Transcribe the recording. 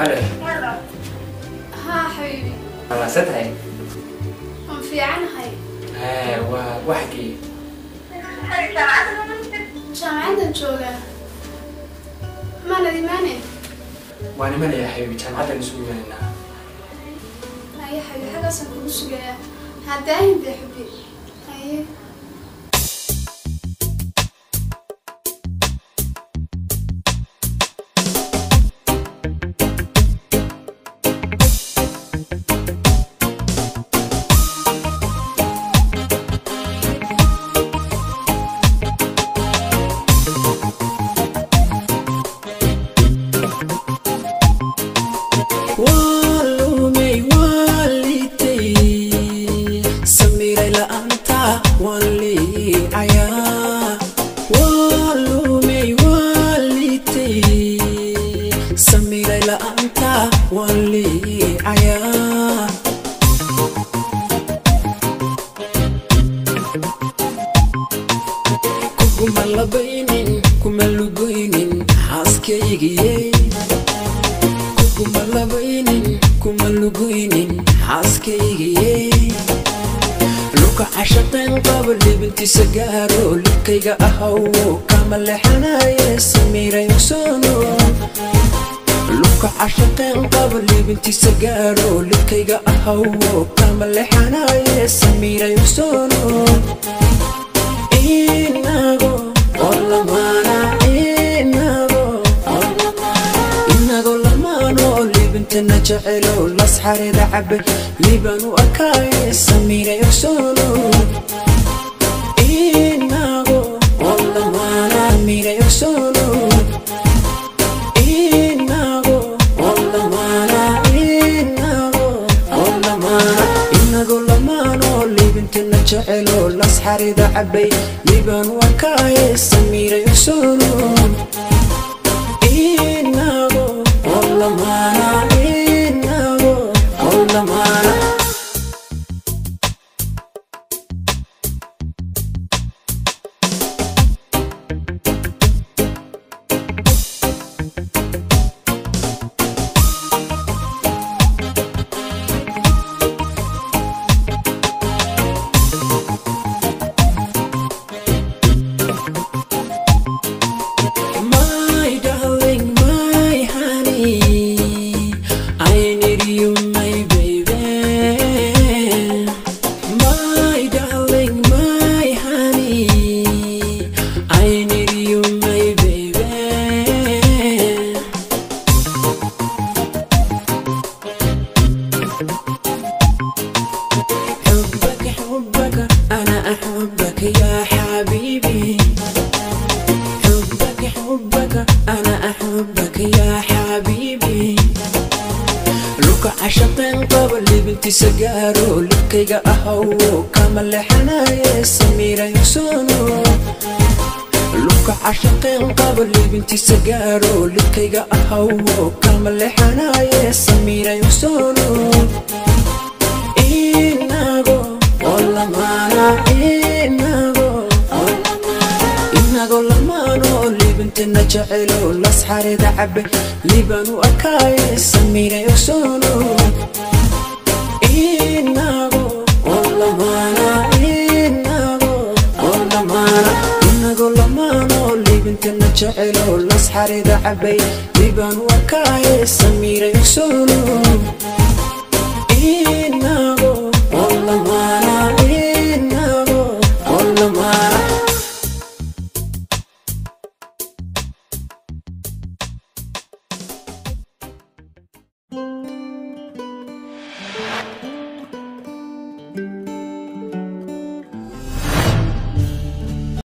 هلا. ها حبيبي. والله ستهي. في عنهاي. وحكي. جامعة جوجا. ما ندي ماني. وأنا ماني يا حبيبي جامعة نسوي مننا. هاي حبيبي حاجة سنكون سجيا. هداين دي حبيبي. هاي. سجارو لكيga ahaw kamal xanaaya samiray soono luka ashaqeen qabli binti sagaaro lukayga ahaw kamal xanaaya samiray soono inago wallamana inago lamano libintana jacelo lasxarida cabay libanu akay samiray soono جعلوا الأسحار إذا عبي لبن وكاي سمير يسولون إنه والله ما أنا إنه والله ما أنا سجارو لكيga ahaw kamal xanaaya samiray soono luka ashaqeen qabli binti sagaaro lukayga ahaw kamal xanaaya samiray soono inago wallamana inago lamano libintana jacelo lasxarida cabay libanu akay samiray soono جعلوا الأسحار إذا عبي لبن وكاي سمير يسولون